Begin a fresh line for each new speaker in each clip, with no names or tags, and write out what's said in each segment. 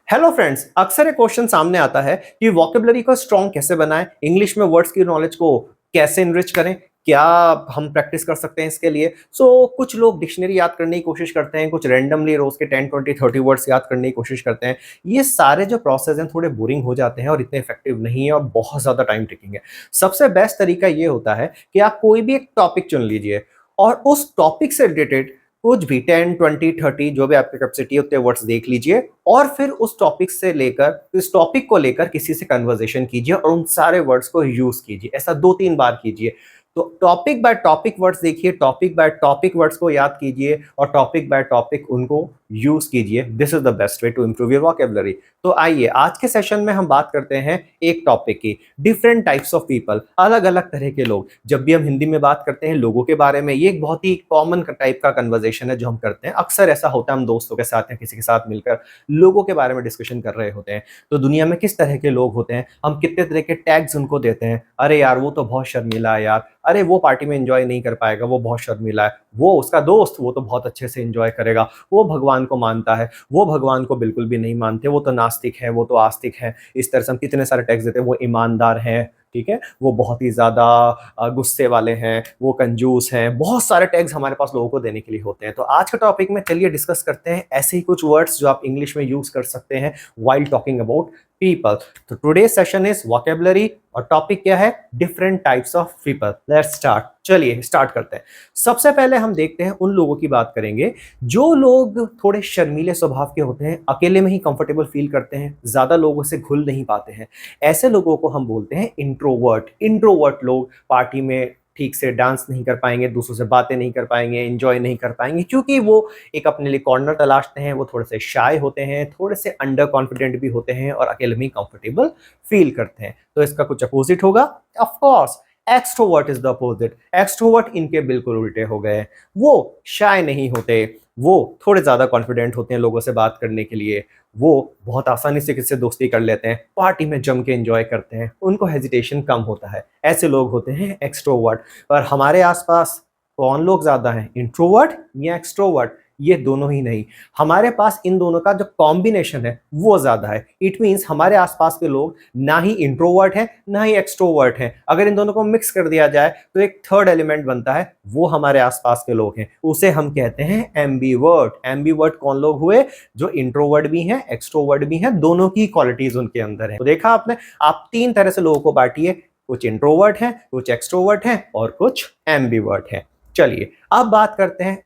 Hello friends, अक्सर एक question सामने आता है कि वोकेबलरी को स्ट्रॉन्ग कैसे बनाएं, इंग्लिश में वर्ड्स की नॉलेज को कैसे इनरिच करें, क्या हम प्रैक्टिस कर सकते हैं इसके लिए। कुछ लोग डिक्शनरी याद करने की कोशिश करते हैं, कुछ रैंडमली रोज के 10 20 30 वर्ड्स याद करने की कोशिश करते हैं। ये सारे जो प्रोसेस हैं थोड़े बोरिंग हो जाते हैं और इतने इफेक्टिव नहीं है और बहुत ज़्यादा टाइम टेकिंग है। सबसे बेस्ट तरीका ये होता है कि आप कोई भी एक टॉपिक चुन लीजिए और उस टॉपिक से रिलेटेड कुछ भी 10 20 30 जो भी आपकी कैपेसिटी है उतने वर्ड्स देख लीजिए और फिर उस टॉपिक से लेकर इस टॉपिक को लेकर किसी से कन्वर्सेशन कीजिए और उन सारे वर्ड्स को यूज कीजिए। ऐसा 2-3 बार कीजिए। तो टॉपिक बाय टॉपिक वर्ड्स देखिए, टॉपिक बाय टॉपिक वर्ड्स को याद कीजिए और टॉपिक बाय टॉपिक उनको यूज कीजिए। This is the best way to improve your vocabulary. तो आइए आज के सेशन में हम बात करते हैं एक टॉपिक की, डिफरेंट टाइप्स ऑफ पीपल, अलग अलग तरह के लोग। जब भी हम हिंदी में बात करते हैं लोगों के बारे में, ये एक बहुत ही कॉमन टाइप का कन्वर्सेशन है जो हम करते हैं। अक्सर ऐसा होता है हम दोस्तों के साथ या किसी के साथ मिलकर लोगों के बारे में डिस्कशन कर रहे होते हैं। तो दुनिया में किस तरह के लोग होते हैं, हम कितने तरह के टैग्स उनको देते हैं। अरे यार वो तो बहुत शर्मीला है यार, अरे वो पार्टी में एंजॉय नहीं कर पाएगा, वो बहुत शर्मीला है, वो उसका दोस्त वो तो बहुत अच्छे से एंजॉय करेगा, वो भगवान को मानता है, वो भगवान को बिल्कुल भी नहीं मानते, वो तो नास्तिक है, वो तो आस्तिक है। इस तरह से हम कितने सारे टैग्स देते हैं। वो ईमानदार हैं, ठीक है, वो बहुत ही ज्यादा गुस्से वाले हैं, वो कंजूस हैं। बहुत सारे टैग्स हमारे पास लोगों को देने के लिए होते हैं। तो आज के टॉपिक में चलिए डिस्कस करते हैं ऐसे ही कुछ वर्ड्स जो आप इंग्लिश में यूज कर सकते हैं व्हाइल टॉकिंग अबाउट पीपल। तो टुडे सेशन इज वोकैबुलरी और टॉपिक क्या है, different types of people. Let's start. चलिए स्टार्ट करते हैं। सबसे पहले हम देखते हैं, उन लोगों की बात करेंगे जो लोग थोड़े शर्मीले स्वभाव के होते हैं, अकेले में ही कंफर्टेबल फील करते हैं, ज्यादा लोगों से घुल नहीं पाते हैं। ऐसे लोगों को हम बोलते हैं इंट्रोवर्ट। इंट्रोवर्ट लोग पार्टी में ठीक से डांस नहीं कर पाएंगे, दूसरों से बातें नहीं कर पाएंगे, एंजॉय नहीं कर पाएंगे, क्योंकि वो एक अपने लिए कॉर्नर तलाशते हैं। वो थोड़े से शाय होते हैं, थोड़े से अंडर कॉन्फिडेंट भी होते हैं और अकेले में कंफर्टेबल फील करते हैं। तो इसका कुछ अपोजिट होगा, of course extrovert is the opposite. Extrovert इनके बिल्कुल उल्टे हो गए। वो शाय नहीं होते, वो थोड़े ज्यादा कॉन्फिडेंट होते हैं लोगों से बात करने के लिए। वो बहुत आसानी से किसी से दोस्ती कर लेते हैं, पार्टी में जम के एंजॉय करते हैं, उनको हेजिटेशन कम होता है। ऐसे लोग होते हैं एक्सट्रोवर्ट। पर हमारे आसपास कौन लोग ज्यादा हैं, इंट्रोवर्ट या एक्सट्रोवर्ट? ये दोनों ही नहीं, हमारे पास इन दोनों का जो कॉम्बिनेशन है वो ज्यादा है। इट मींस हमारे आसपास के लोग ना ही इंट्रोवर्ट है ना ही एक्सट्रोवर्ट है। अगर इन दोनों को मिक्स कर दिया जाए तो एक थर्ड एलिमेंट बनता है, वो हमारे आसपास के लोग हैं। उसे हम कहते हैं एम्बीवर्ट। एम्बीवर्ट कौन लोग हुए? जो इंट्रोवर्ट भी हैं एक्सट्रोवर्ट भी हैं, दोनों की क्वालिटीज उनके अंदर है। तो देखा आपने, आप 3 तरह से लोगों को बांटिए, कुछ इंट्रोवर्ट हैं, कुछ एक्सट्रोवर्ट हैं और कुछ एम्बीवर्ट हैं। चलिए अब बात करते हैं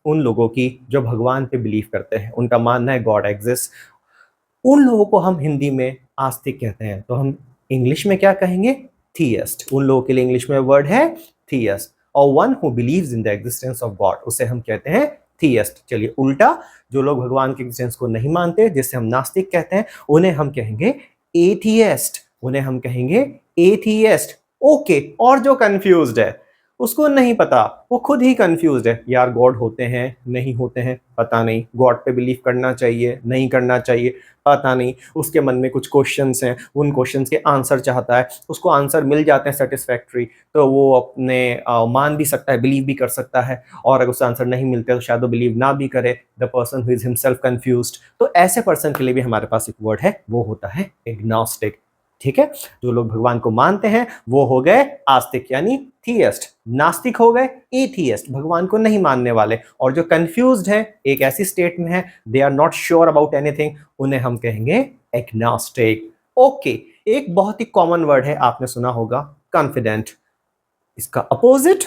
उन लोगों की जो भगवान पे बिलीव करते हैं, उनका मानना है गॉड एग्जिस्ट। उन लोगों को हम हिंदी में आस्तिक कहते हैं। तो हम इंग्लिश में क्या कहेंगे? थीइस्ट। उन लोगों के लिए इंग्लिश में वर्ड है थीइस्ट। और one who believes in the existence of God, उसे हम कहते हैं थीइस्ट। चलिए उल्टा, जो लोग भगवान के एग्जिस्टेंस को नहीं मानते, जिसे हम नास्तिक कहते हैं, उन्हें हम कहेंगे एथीइस्ट। उन्हें हम कहेंगे एथीइस्ट। ओके, और जो कंफ्यूज्ड है, उसको नहीं पता, वो खुद ही कंफ्यूज्ड है, यार गॉड होते हैं नहीं होते हैं पता नहीं, गॉड पे बिलीव करना चाहिए नहीं करना चाहिए पता नहीं, उसके मन में कुछ क्वेश्चंस हैं, उन क्वेश्चंस के आंसर चाहता है, उसको आंसर मिल जाते हैं सेटिस्फैक्ट्री तो वो अपने मान भी सकता है, बिलीव भी कर सकता है। और अगर उससे आंसर नहीं मिलते तो शायद वो बिलीव ना भी करे, the person who is himself confused. तो ऐसे पर्सन के लिए भी हमारे पास एक वर्ड है, वो होता है एग्नोस्टिक। ठीक है, जो लोग भगवान को मानते हैं वो हो गए आस्तिक यानी थीइस्ट, नास्तिक हो गए एथीइस्ट, भगवान को नहीं मानने वाले। और जो कंफ्यूज्ड है, एक ऐसी स्टेट में है, they are not sure about anything, उन्हें हम कहेंगे एग्नोस्टिक। ओके, एक बहुत ही कॉमन वर्ड है, आपने सुना होगा कॉन्फिडेंट। इसका अपोजिट,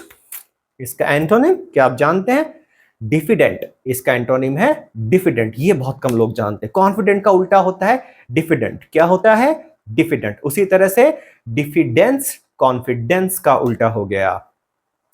इसका एंटोनिम क्या आप जानते हैं? डिफिडेंट। इसका एंटोनिम है डिफिडेंट। ये बहुत कम लोग जानते हैं। कॉन्फिडेंट का उल्टा होता है डिफिडेंट। क्या होता है? डिफिडेंट। उसी तरह से डिफिडेंस कॉन्फिडेंस का उल्टा हो गया।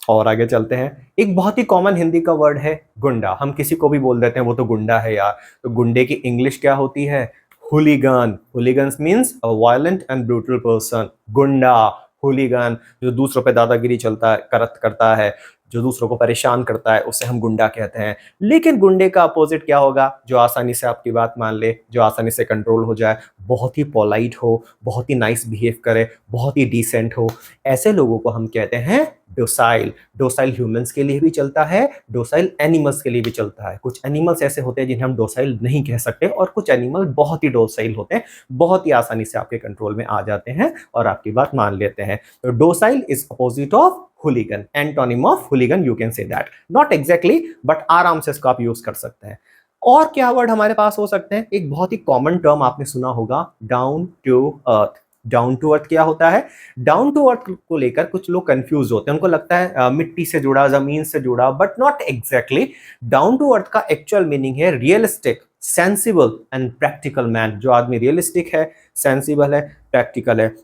और आगे चलते हैं, एक बहुत ही कॉमन हिंदी का वर्ड है गुंडा। हम किसी को भी बोल देते हैं वो तो गुंडा है यार। तो गुंडे की इंग्लिश क्या होती है? Hooligan. Hooligans means a violent and brutal person. गुंडा, हुलीगन, जो दूसरों पे दादागिरी करता है, जो दूसरों को परेशान करता है, उसे हम गुंडा कहते हैं। लेकिन गुंडे का अपोजिट क्या होगा? जो आसानी से आपकी बात मान ले, जो आसानी से कंट्रोल हो जाए, बहुत ही पोलाइट हो, बहुत ही नाइस बिहेव करे, बहुत ही डिसेंट हो, ऐसे लोगों को हम कहते हैं डोसाइल। डोसाइल ह्यूमंस के लिए भी चलता है, डोसाइल एनिमल्स के लिए भी चलता है। कुछ एनिमल्स ऐसे होते हैं जिन्हें हम डोसाइल नहीं कह सकते, और कुछ एनिमल बहुत ही डोसाइल होते हैं, बहुत ही आसानी से आपके कंट्रोल में आ जाते हैं और आपकी बात मान लेते हैं। तो docile is opposite of hooligan, antonym of hooligan, you can say that, not exactly but आराम से इसको आप यूज कर सकते हैं। और क्या वर्ड हमारे पास हो सकते हैं? एक बहुत ही कॉमन टर्म आपने सुना होगा, down to earth. Down to earth क्या होता है? डाउन टू अर्थ को लेकर कुछ लोग कंफ्यूज होते हैं, उनको लगता है मिट्टी से जुड़ा, जमीन से जुड़ा, but not exactly. Down to earth का एक्चुअल मीनिंग है realistic, sensible and practical man. जो आदमी रियलिस्टिक है, सेंसिबल है, प्रैक्टिकल है,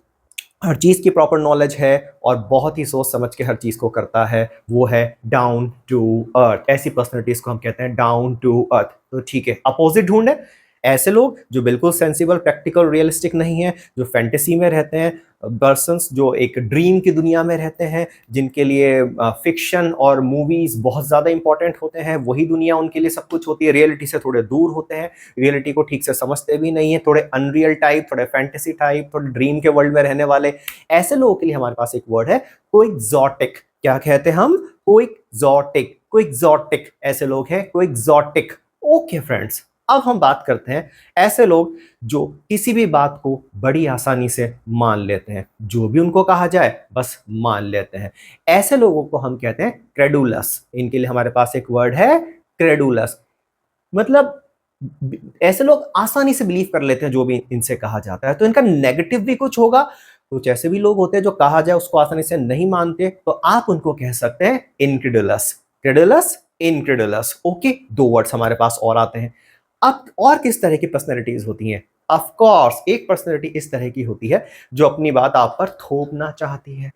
हर चीज की प्रॉपर नॉलेज है और बहुत ही सोच समझ के हर चीज को करता है, वो है डाउन टू अर्थ। ऐसी पर्सनैलिटीज को हम कहते हैं डाउन टू अर्थ। तो ठीक है, अपोजिट ढूंढे ऐसे लोग जो बिल्कुल सेंसिबल, प्रैक्टिकल, रियलिस्टिक नहीं है, जो फैंटेसी में रहते हैं, पर्सन्स जो एक ड्रीम की दुनिया में रहते हैं, जिनके लिए फिक्शन और मूवीज बहुत ज्यादा इंपॉर्टेंट होते हैं, वही दुनिया उनके लिए सब कुछ होती है, रियलिटी से थोड़े दूर होते हैं, रियलिटी को ठीक से समझते भी नहीं है, थोड़े अनरियल टाइप, थोड़े फैंटेसी टाइप, थोड़े ड्रीम के वर्ल्ड में रहने वाले, ऐसे लोगों के लिए हमारे पास एक वर्ड है कोएक्सोटिक। क्या कहते हैं हम? कोएक्सोटिक। कोएक्सोटिक ऐसे लोग हैं, कोएक्सोटिक। ओके फ्रेंड्स, अब हम बात करते हैं ऐसे लोग जो किसी भी बात को बड़ी आसानी से मान लेते हैं, जो भी उनको कहा जाए बस मान लेते हैं। ऐसे लोगों को हम कहते हैं क्रेडुलस। इनके लिए हमारे पास एक वर्ड है क्रेडुलस। मतलब ऐसे लोग आसानी से बिलीव कर लेते हैं जो भी इनसे कहा जाता है। तो इनका नेगेटिव भी कुछ होगा। कुछ ऐसे भी लोग होते हैं जो कहा जाए उसको आसानी से नहीं मानते, तो आप उनको कह सकते हैं इनक्रेडुलस। Credulous, incredulous. ओके, दो वर्ड्स हमारे पास और आते हैं। अब और किस तरह की पर्सनैलिटीज होती हैं? ऑफ कोर्स एक पर्सनैलिटी इस तरह की होती है जो अपनी बात आप पर थोपना चाहती है।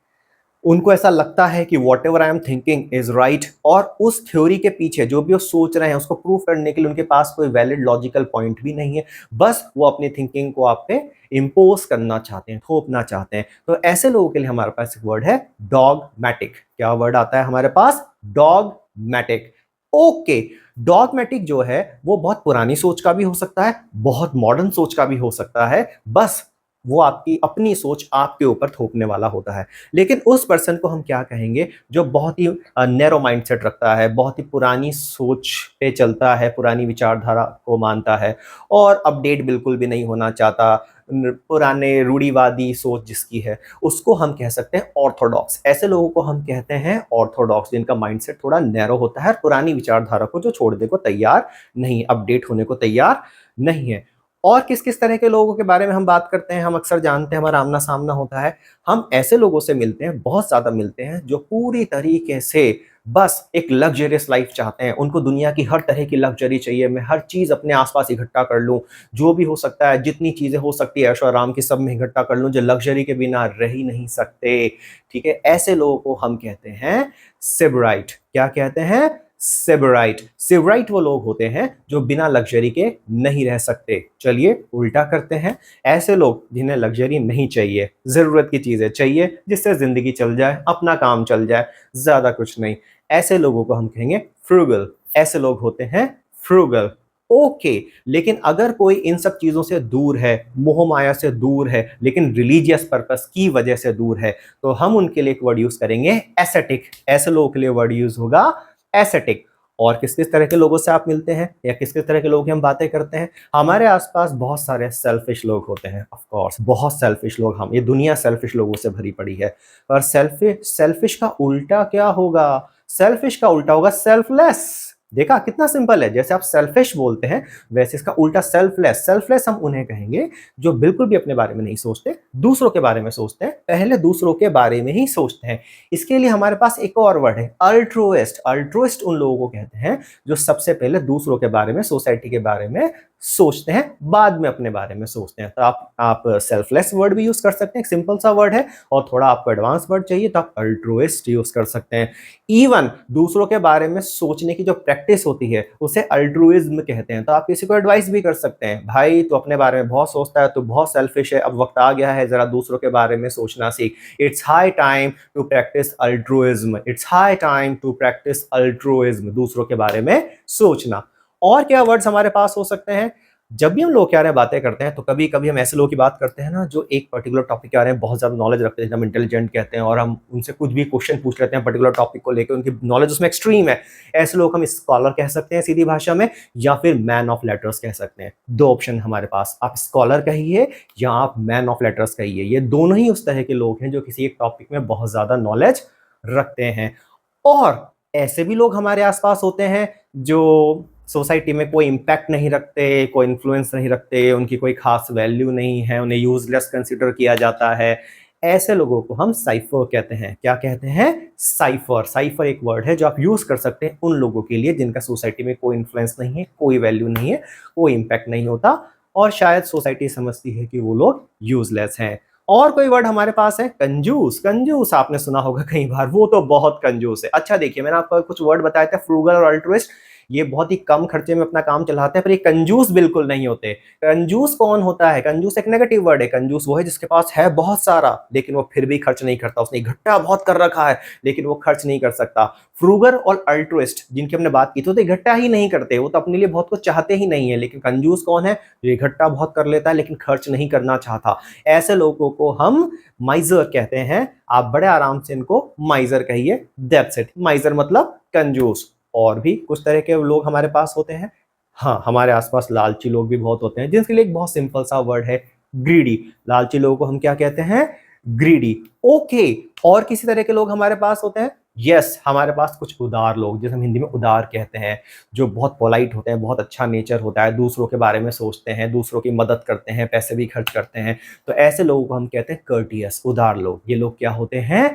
उनको ऐसा लगता है कि what ever I am thinking is right, और उस थ्योरी के पीछे जो भी वो सोच रहे हैं उसको प्रूव करने के लिए उनके पास कोई वैलिड लॉजिकल पॉइंट भी नहीं है। बस वो अपनी थिंकिंग को आप पे इम्पोज करना चाहते हैं, थोपना चाहते हैं। तो ऐसे लोगों के लिए हमारे पास एक वर्ड है डॉगमैटिक। क्या वर्ड आता है हमारे पास? डॉगमैटिक। ओके, डॉगमैटिक जो है वो बहुत पुरानी सोच का भी हो सकता है, बहुत मॉडर्न सोच का भी हो सकता है। बस वो आपकी अपनी सोच आपके ऊपर थोपने वाला होता है। लेकिन उस पर्सन को हम क्या कहेंगे जो बहुत ही नैरो माइंडसेट रखता है, बहुत ही पुरानी सोच पे चलता है, पुरानी विचारधारा को मानता है और अपडेट बिल्कुल भी नहीं होना चाहता, पुराने रूढ़िवादी सोच जिसकी है, उसको हम कह सकते हैं ऑर्थोडॉक्स। ऐसे लोगों को हम कहते हैं ऑर्थोडॉक्स, जिनका माइंडसेट थोड़ा नैरो होता है, पुरानी विचारधारा को जो छोड़ने को तैयार नहीं, अपडेट होने को तैयार नहीं है। और किस किस तरह के लोगों के बारे में हम बात करते हैं? हम अक्सर जानते हैं, हमारा आमना सामना होता है, हम ऐसे लोगों से मिलते हैं, बहुत ज्यादा मिलते हैं, जो पूरी तरीके से बस एक लग्जरियस लाइफ चाहते हैं। उनको दुनिया की हर तरह की लग्जरी चाहिए, मैं हर चीज अपने आसपास इकट्ठा कर लूं, जो भी हो सकता है, जितनी चीजें हो सकती है ऐशो आराम की सब में इकट्ठा कर लूं, जो लग्जरी के बिना रह ही नहीं सकते। ठीक है, ऐसे लोगों को हम कहते हैं सिबराइट। क्या कहते हैं? सिबराइट। सिबराइट वो लोग होते हैं जो बिना लग्जरी के नहीं रह सकते। चलिए उल्टा करते हैं, ऐसे लोग जिन्हें लग्जरी नहीं चाहिए, जरूरत की चीजें चाहिए जिससे जिंदगी चल जाए, अपना काम चल जाए, ज्यादा कुछ नहीं, ऐसे लोगों को हम कहेंगे फ्रूगल। ऐसे लोग होते हैं फ्रूगल। ओके, लेकिन अगर कोई इन सब चीजों से दूर है, मोह माया से दूर है, लेकिन रिलीजियस पर्पस की वजह से दूर है, तो हम उनके लिए एक वर्ड यूज करेंगे एसेटिक। ऐसे लोगों के लिए वर्ड यूज होगा एसेटिक। और किस किस तरह के लोगों से आप मिलते हैं या किस किस तरह के लोग हम बातें करते हैं? हमारे आसपास बहुत सारे सेल्फिश लोग होते हैं। ऑफ कोर्स बहुत सेल्फिश लोग, हम ये दुनिया सेल्फिश लोगों से भरी पड़ी है। और सेल्फिश का उल्टा क्या होगा? सेल्फिश का उल्टा होगा सेल्फलेस। देखा कितना सिंपल है, जैसे आप सेल्फिश बोलते हैं वैसे इसका उल्टा सेल्फलेस। सेल्फलेस हम उन्हें कहेंगे जो बिल्कुल भी अपने बारे में नहीं सोचते, दूसरों के बारे में सोचते हैं, पहले दूसरों के बारे में ही सोचते हैं। इसके लिए हमारे पास एक और वर्ड है अल्ट्रुइस्ट। अल्ट्रुइस्ट उन लोगों को कहते हैं जो सबसे पहले दूसरों के बारे में, सोसाइटी के बारे में सोचते हैं, बाद में अपने बारे में सोचते हैं। तो आप सेल्फलेस वर्ड भी यूज कर सकते हैं, एक सिंपल सा वर्ड है। और थोड़ा आपको एडवांस वर्ड चाहिए तो आप अल्ट्रुइस्ट यूज कर सकते हैं। इवन दूसरों के बारे में सोचने की जो प्रैक्टिस होती है उसे अल्ट्रुइज्म कहते हैं। तो आप किसी को एडवाइस भी कर सकते हैं, भाई तू अपने बारे में बहुत सोचता है, तू बहुत सेल्फिश है, अब वक्त आ गया है जरा दूसरों के बारे में सोचना सीख। It's high time to practise altruism. It's high time to practise altruism, दूसरों के बारे में सोचना। और क्या वर्ड्स हमारे पास हो सकते हैं? जब भी हम लोग क्या रहे बातें करते हैं तो कभी कभी हम ऐसे लोगों की बात करते हैं ना जो एक पर्टिकुलर टॉपिक के बारे में बहुत ज्यादा नॉलेज रखते हैं, हम इंटेलिजेंट कहते हैं, और हम उनसे कुछ भी क्वेश्चन पूछ लेते हैं पर्टिकुलर टॉपिक को लेकर, उनकी नॉलेज उसमें एक्सट्रीम है। ऐसे लोग हम स्कॉलर कह सकते हैं सीधी भाषा में, या फिर मैन ऑफ लेटर्स कह सकते हैं। दो ऑप्शन हमारे पास, आप स्कॉलर कहिए या आप मैन ऑफ लेटर्स कहिए, ये दोनों ही उस तरह के लोग हैं जो किसी एक टॉपिक में बहुत ज्यादा नॉलेज रखते हैं। और ऐसे भी लोग हमारे आसपास होते हैं जो सोसाइटी में कोई इम्पैक्ट नहीं रखते, कोई इन्फ्लुएंस नहीं रखते, उनकी कोई खास वैल्यू नहीं है, उन्हें यूजलेस कंसिडर किया जाता है। ऐसे लोगों को हम साइफर कहते हैं। क्या कहते हैं? साइफर। साइफर एक वर्ड है जो आप यूज कर सकते हैं उन लोगों के लिए जिनका सोसाइटी में कोई इन्फ्लुएंस नहीं है, कोई वैल्यू नहीं है, कोई इम्पैक्ट नहीं होता, और शायद सोसाइटी समझती है कि वो लोग यूजलेस हैं। और कोई वर्ड हमारे पास है, कंजूस। कंजूस आपने सुना होगा कई बार, वो तो बहुत कंजूस है। अच्छा देखिए, मैंने आपको कुछ वर्ड बताए थे, फ्रूगल और अल्ट्रुइस्ट, ये बहुत ही कम खर्चे में अपना काम चलाते हैं, पर ये कंजूस बिल्कुल नहीं होते। कंजूस कौन होता है? कंजूस एक नेगेटिव वर्ड है। कंजूस वो है जिसके पास है बहुत सारा लेकिन वो फिर भी खर्च नहीं करता, उसने इकट्ठा बहुत कर रखा है लेकिन वो खर्च नहीं कर सकता। फ्रूगर और अल्ट्रुइस्ट जिनकी हमने बात की, तो इकट्ठा ही नहीं करते, वो तो अपने लिए बहुत कुछ चाहते ही नहीं है। लेकिन कंजूस कौन है? जो इकट्ठा बहुत कर लेता है लेकिन खर्च नहीं करना चाहता। ऐसे लोगों को हम माइजर कहते हैं। आप बड़े आराम से इनको माइजर कहिए, दैट्स इट। माइजर मतलब कंजूस। और भी कुछ तरह के लोग हमारे पास होते हैं। हाँ, हमारे आसपास लालची लोग भी बहुत होते हैं, जिनके लिए एक बहुत सिंपल सा वर्ड है, ग्रीडी। लालची लोगों को हम क्या कहते हैं? ग्रीडी। ओके। और किसी तरह के लोग हमारे पास होते हैं? यस, हमारे पास कुछ उदार लोग, जिसे हम हिंदी में उदार कहते हैं, जो बहुत पोलाइट होते हैं, बहुत अच्छा नेचर होता है, दूसरों के बारे में सोचते हैं, दूसरों की मदद करते हैं, पैसे भी खर्च करते हैं। तो ऐसे लोगों को हम कहते हैं कर्टियस, उदार लोग। ये लोग क्या होते हैं?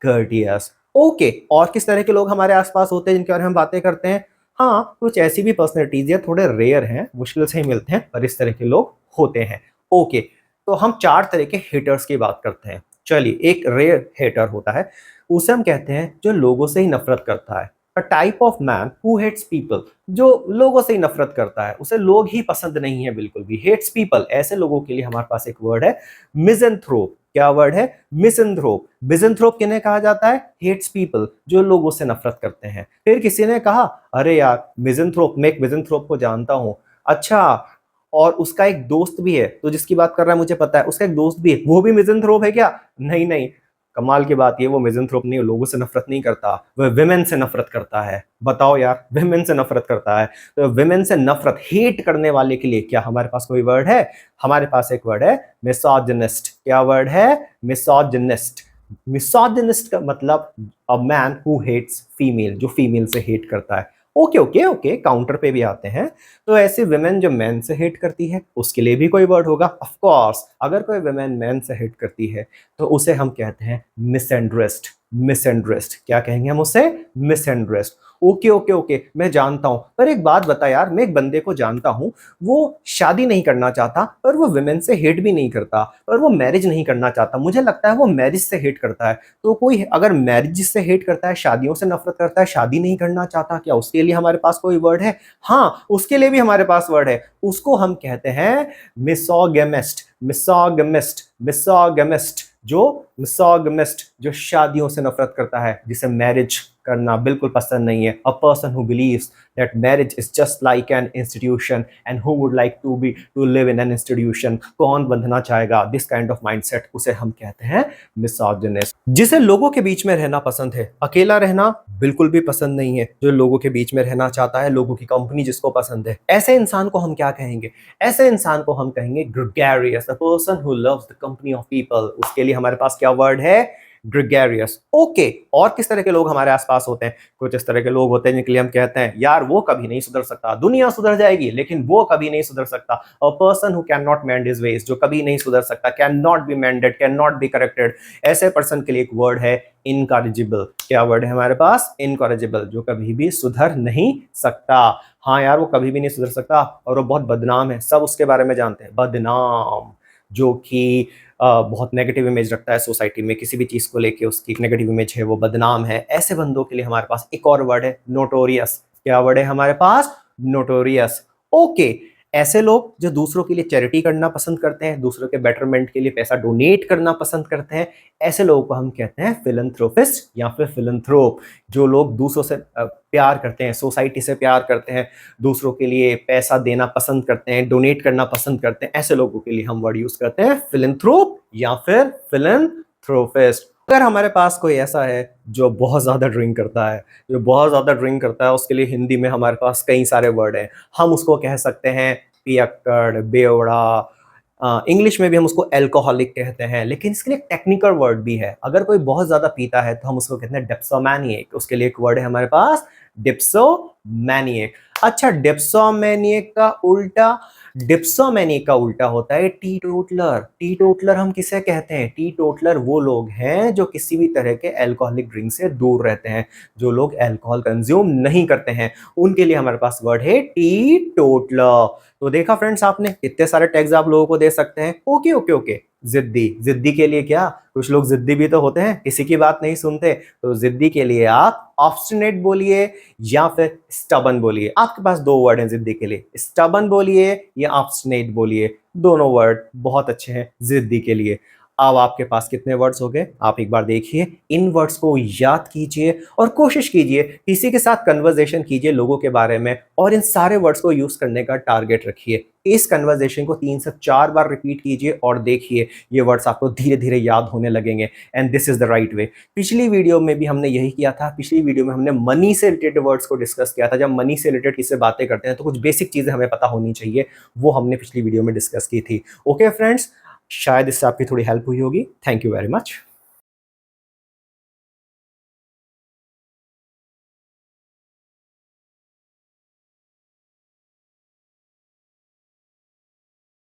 कर्टियस। ओके। और किस तरह के लोग हमारे आसपास होते हैं जिनके बारे में हम बातें करते हैं? हाँ, कुछ ऐसी भी पर्सनैलिटीज है, थोड़े रेयर हैं, मुश्किल से ही मिलते हैं, पर इस तरह के लोग होते हैं। ओके। तो हम चार तरह के हेटर्स की बात करते हैं। चलिए, एक रेयर हेटर होता है, उसे हम कहते हैं जो लोगों से ही नफरत करता है। A type of man who hates people, जो लोगों से ही नफरत करता है, उसे लोग ही पसंद नहीं है बिल्कुल भी। हेट्स पीपल, ऐसे लोगों के लिए हमारे पास एक वर्ड है, मिज़ेंथ्रोप। क्या वर्ड है? मिज़ेंथ्रोप। मिज़ेंथ्रोप किन्हें कहा जाता है? हेट्स पीपल, जो लोगों से नफरत करते हैं। फिर किसी ने कहा, अरे यार मिज़ेंथ्रोप, मैं एक मिज़ेंथ्रोप को जानता हूं। अच्छा, और उसका एक दोस्त भी है, तो जिसकी बात कर रहा है मुझे पता है, उसका एक दोस्त भी है, वो भी मिज़ेंथ्रोप है क्या? नहीं नहीं, कमाल की बात ये, वो मिज़ेंथ्रोप नहीं, लोगों से नफरत नहीं करता, वह विमेन से नफरत करता है। बताओ यार, विमेन से नफरत करता है। तो विमेन से नफरत, हेट करने वाले के लिए क्या हमारे पास कोई वर्ड है? हमारे पास एक वर्ड है, मिसोजिनिस्ट। क्या वर्ड है? मिसोजिनिस्ट। मिसोजिनिस्ट का मतलब a man who hates female, जो फीमेल से हेट करता है। ओके ओके ओके, काउंटर पे भी आते हैं। तो ऐसी विमेन जो मैन से हेट करती है, उसके लिए भी कोई वर्ड होगा। ऑफ कोर्स, अगर कोई विमेन मैन से हेट करती है तो उसे हम कहते हैं मिसएंड्रेस्ड। मिसएंड्रेस्ड, क्या कहेंगे हम उसे? मिसएंड्रेस्ड। ओके ओके ओके, मैं जानता हूं, पर एक बात बता यार, मैं एक बंदे को जानता हूं, वो शादी नहीं करना चाहता, पर वो विमेन से हेट भी नहीं करता, पर वो मैरिज नहीं करना चाहता, मुझे लगता है वो मैरिज से हेट करता है। तो कोई अगर मैरिज से हेट करता है, शादियों से नफरत करता है, शादी नहीं करना चाहता, क्या उसके लिए हमारे पास कोई वर्ड है? हाँ, उसके लिए भी हमारे पास वर्ड है। उसको हम कहते हैं मिसोगेमिस्ट। मिसोगेमिस्ट। मिसोगेमिस्ट, जो शादियों से नफरत करता है, जिसे मैरिज करना बिल्कुल पसंद नहीं है। A person who believes that marriage is just like an institution and who would like to live in an institution. कौन बंधना चाहेगा? दिस काइंड ऑफ माइंडसेट, उसे हम कहते हैं मिसोजिनिस्ट। जिसे लोगों के बीच में रहना पसंद है, अकेला रहना बिल्कुल भी पसंद नहीं है। जो लोगों के बीच में रहना चाहता है, लोगों की कंपनी जिसको पसंद है, ऐसे इंसान को हम क्या कहेंगे? ऐसे इंसान को हम कहेंगे gregarious, the person who loves the company of people. उसके लिए हमारे पास क्या वर्ड है? ग्रेगरियस। ओके। और किस तरह के लोग हमारे आसपास होते हैं? कुछ इस तरह के लोग होते हैं जिनके लिए हम कहते हैं, यार वो कभी नहीं सुधर सकता, दुनिया सुधर जाएगी लेकिन वो कभी नहीं सुधर सकता। अ person who can not mend his veg, जो कभी नहीं सुधर सकता, can not be मेंडेड, can not be corrected. ऐसे पर्सन के लिए एक वर्ड है, इनकॉरिजिबल। क्या वर्ड है हमारे पास? इनकॉरिजिबल, जो कभी भी सुधर नहीं सकता। हाँ यार, वो कभी भी नहीं सुधर सकता, और वो बहुत बदनाम है, सब उसके बारे में जानते हैं। बदनाम, जो कि बहुत नेगेटिव इमेज रखता है सोसाइटी में, किसी भी चीज को लेके उसकी एक नेगेटिव इमेज है, वो बदनाम है। ऐसे बंदों के लिए हमारे पास एक और वर्ड है, नोटोरियस। क्या वर्ड है हमारे पास? नोटोरियस। ओके। ऐसे लोग जो दूसरों के लिए चैरिटी करना पसंद करते हैं, दूसरों के बेटरमेंट के लिए पैसा डोनेट करना पसंद करते हैं, ऐसे लोगों को हम कहते हैं फिलैंथ्रोपिस्ट या फिर फिलैंथ्रोप। जो लोग दूसरों से प्यार करते हैं, सोसाइटी से प्यार करते हैं, दूसरों के लिए पैसा देना पसंद करते हैं, डोनेट करना पसंद करते हैं, ऐसे लोगों के लिए हम वर्ड यूज करते हैं फिलैंथ्रोप या फिर फिलैंथ्रोपिस्ट। अगर हमारे पास कोई ऐसा है जो बहुत ज़्यादा ड्रिंक करता है, जो बहुत ज़्यादा ड्रिंक करता है, उसके लिए हिंदी में हमारे पास कई सारे वर्ड हैं। हम उसको कह सकते हैं पियक्कड़, बेवड़ा, इंग्लिश में भी हम उसको अल्कोहलिक कहते हैं, लेकिन इसके लिए एक टेक्निकल वर्ड भी है। अगर कोई बहुत ज़्यादा पीता है तो हम उसको कहते हैं डिप्सोमैनिएक। उसके लिए एक वर्ड है हमारे पास, डिप्सोमैनिएक। अच्छा, डिप्सोमैनिएक का उल्टा होता है टीटोटलर। टीटोटलर हम किसे कहते हैं? टीटोटलर वो लोग हैं जो किसी भी तरह के अल्कोहलिक ड्रिंक से दूर रहते हैं, जो लोग अल्कोहल कंज्यूम नहीं करते हैं, उनके लिए हमारे पास वर्ड है टीटोटलर। तो देखा फ्रेंड्स, आपने कितने सारे टैग्स आप लोगों को दे सकते हैं। Okay okay okay. जिद्दी, जिद्दी के लिए क्या, कुछ लोग जिद्दी भी तो होते हैं, किसी की बात नहीं सुनते, तो जिद्दी के लिए आप ऑब्स्टिनेट बोलिए या फिर स्टबन बोलिए। आपके पास दो वर्ड हैं जिद्दी के लिए, स्टबन बोलिए या ऑब्स्टिनेट बोलिए, दोनों वर्ड बहुत अच्छे हैं जिद्दी के लिए। अब आपके पास कितने वर्ड्स हो गए, आप एक बार देखिए, इन वर्ड्स को याद कीजिए और कोशिश कीजिए किसी के साथ कन्वर्सेशन कीजिए लोगों के बारे में, और इन सारे वर्ड्स को यूज करने का टारगेट रखिए। इस कन्वर्सेशन को 3 से 4 बार रिपीट कीजिए और देखिए ये वर्ड्स आपको धीरे धीरे याद होने लगेंगे, and this is the right way. पिछली वीडियो में भी हमने यही किया था। पिछली वीडियो में हमने मनी से रिलेटेड वर्ड्स को डिस्कस किया था। जब मनी से रिलेटेड किसी से बातें करते हैं तो कुछ बेसिक चीजें हमें पता होनी चाहिए, वो हमने पिछली वीडियो में डिस्कस की थी। ओके फ्रेंड्स, शायद इससे आपकी थोड़ी हेल्प हुई होगी। Thank you very much.